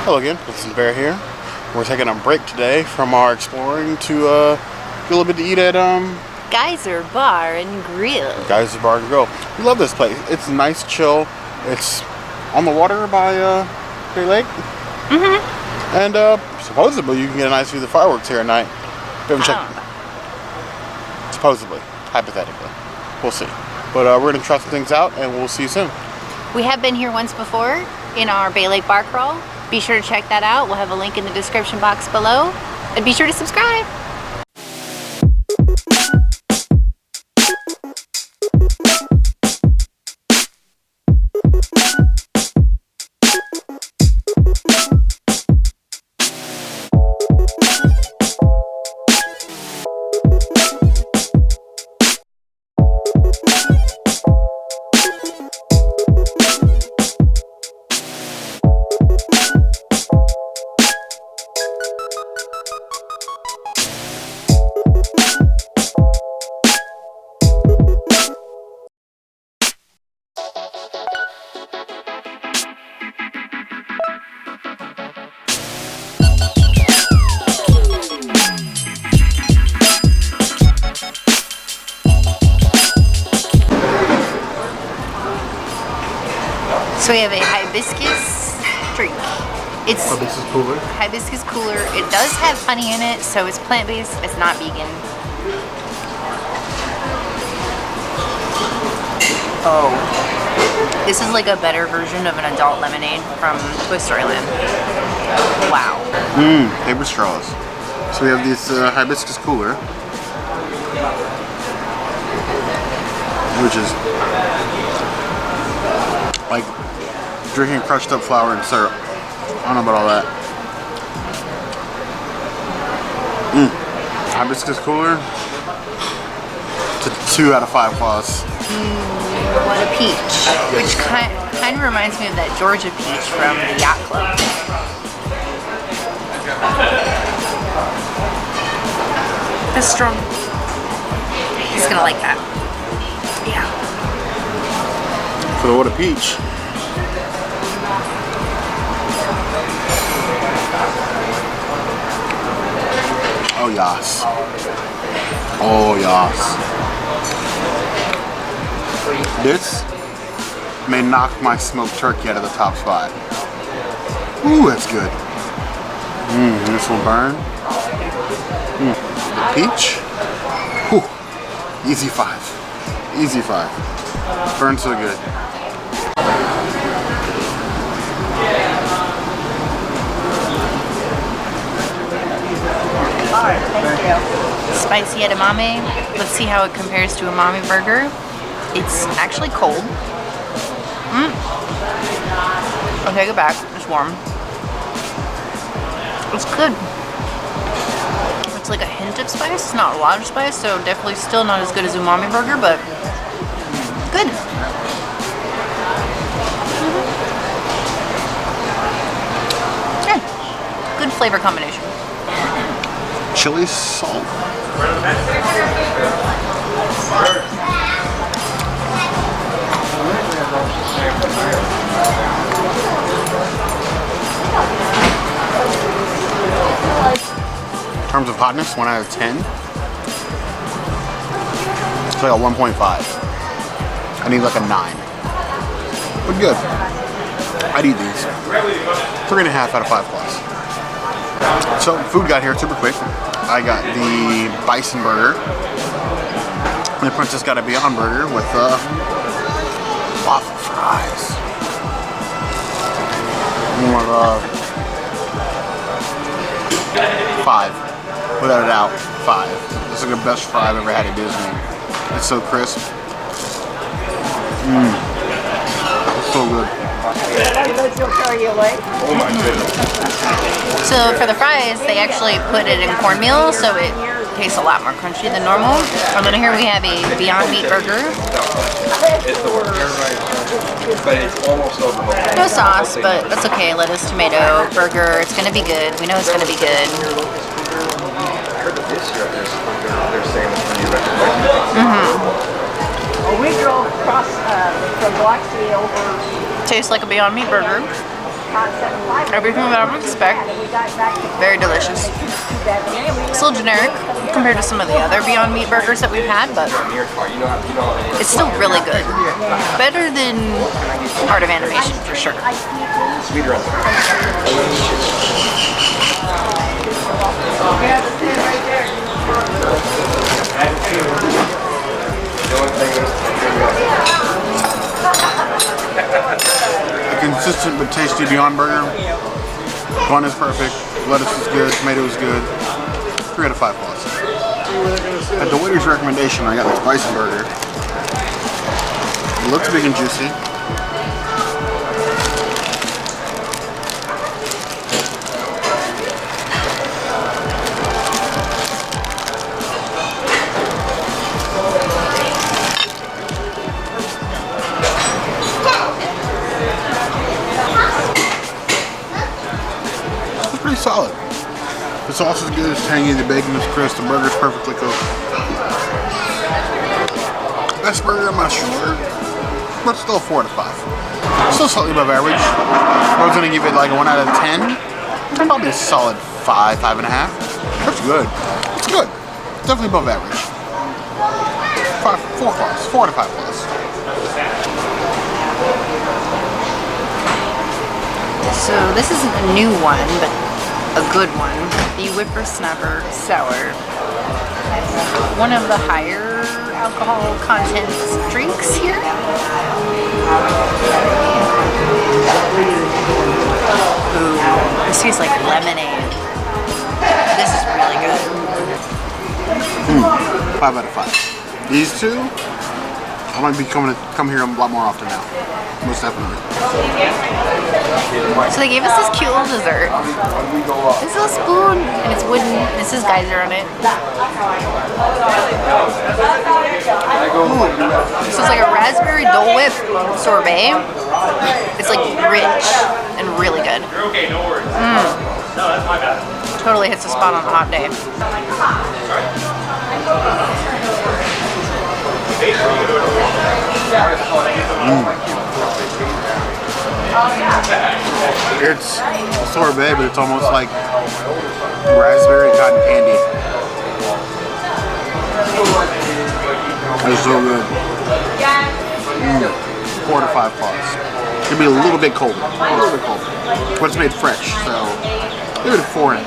Hello again, Bison Bear here. We're taking a break today from our exploring to get a little bit to eat at Geyser Bar and Grill. Geyser Bar and Grill. We love this place. It's nice, chill. It's on the water by Bay Lake. And supposedly you can get a nice view of the fireworks here at night. We haven't checked. Supposedly, hypothetically, we'll see. But we're gonna try some things out, and we'll see you soon. We have been here once before in our Bay Lake bar crawl. Be sure to check that out. We'll have a link in the description box below. And be sure to subscribe. So we have a hibiscus drink. It's Hibiscus cooler. Hibiscus cooler. It does have honey in it, so it's plant-based. It's not vegan. Oh. This is like a better version of an adult lemonade from Toy Story Land. Wow. Paper straws. So we have this hibiscus cooler, which is like drinking crushed up flour and syrup. I don't know about all that. Hibiscus cooler to 2 out of 5 claws. What a peach. Which kind of reminds me of that Georgia peach from the Yacht Club. That's strong. He's gonna like that. Yeah. So what a peach. Oh yes. Oh yes. This may knock my smoked turkey out of the top spot. Ooh, that's good. This will burn. The peach. Whew. Easy 5. Easy 5. Burns so good. Thank you. Spicy edamame. Let's see how it compares to a umami burger. It's actually cold. I'll take it back. It's warm. It's good. It's like a hint of spice, not a lot of spice, so definitely still not as good as umami burger, but good. Yeah. Good flavor combination. Chili salt. In terms of hotness, 1 out of 10. It's like a 1.5. I need like a 9. But good. I'd eat these. 3.5 out of 5 plus. So food got here super quick. I got the Bison Burger. And the princess got a Beyond Burger with Waffle Fries. Oh my god. 5. Without a doubt, 5. This is the best fry I've ever had at Disney. It's so crisp. It's so good. So for the fries, they actually put it in cornmeal, so it tastes a lot more crunchy than normal. And then here we have a Beyond Meat burger. No sauce, but that's okay. Lettuce, tomato, burger. It's gonna be good. We know it's gonna be good. We drove across from Blacksea over. Tastes like a Beyond Meat burger. Everything that I would expect. Very delicious. It's a little generic compared to some of the other Beyond Meat burgers that we've had, but it's still really good. Better than Art of Animation, for sure. A consistent but tasty Beyond Burger. Bun is perfect. Lettuce is good. Tomato is good. 3 out of 5 plus. At the waiter's recommendation, I got this Bison Burger. It looks big and juicy. Pretty solid. The sauce is good, it's tangy, the bacon is crisp, the burger's perfectly cooked. Best burger, I'm not sure, but still 4 out of 5. Still slightly above average. I was gonna give it like a 1 out of 10. Probably a solid 5, 5.5. That's good. It's good. Definitely above average. 4 plus. 4 out of 5 plus. So this isn't a new one, but a good one. The WhipperSnapper Sour. One of the higher alcohol content drinks here. Ooh, this tastes like lemonade. This is really good. 5 out of 5. These two, I might be come here a lot more often now. Most definitely. So they gave us this cute little dessert. This little spoon, and it's wooden. This is Geyser on it. Ooh. So it's like a raspberry Dole Whip sorbet. It's like rich and really good. Totally hits the spot on a hot day. It's a sorbet, but it's almost like raspberry cotton candy. It's so good. 4 out of 5 plus. It'd be a little bit colder. A little bit colder. But it's made fresh, so give it a 4.5.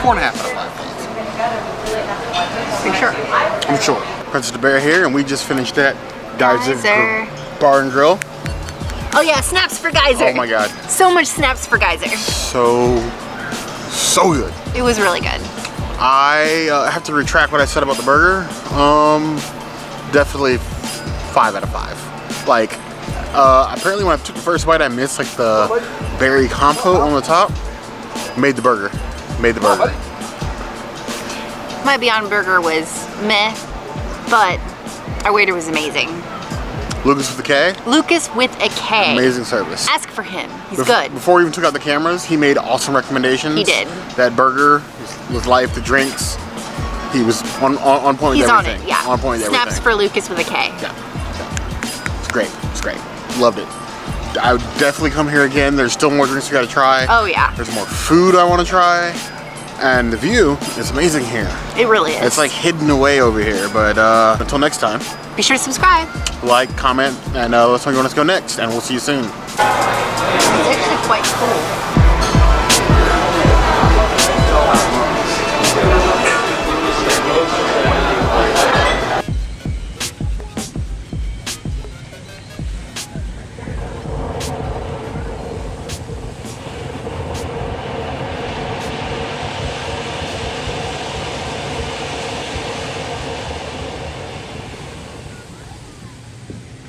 4.5 out of 5 plus. Are you sure? I'm sure. Princess the Bear here, and we just finished that Geyser Bar and Grill. Oh yeah, snaps for Geyser. Oh my god. So much snaps for Geyser. So good. It was really good. I have to retract what I said about the burger. Definitely 5 out of 5. Like, apparently when I took the first bite, I missed like the berry compote on the top. Made the burger. My Beyond Burger was meh, but our waiter was amazing. Lucas with a K? Lucas with a K. Amazing service. Ask for him. He's good. Before we even took out the cameras, he made awesome recommendations. He did. That burger with life, the drinks, he was on point with everything. He's on it, yeah. On point with everything. Snaps for Lucas with a K. Yeah. It's great. It's great. Loved it. I would definitely come here again. There's still more drinks you gotta try. Oh yeah. There's more food I want to try. And the view is amazing here. It really is. It's like hidden away over here, but until next time. Be sure to subscribe. Like, comment, and let us know where you want us to go next, and we'll see you soon. It's actually quite cool.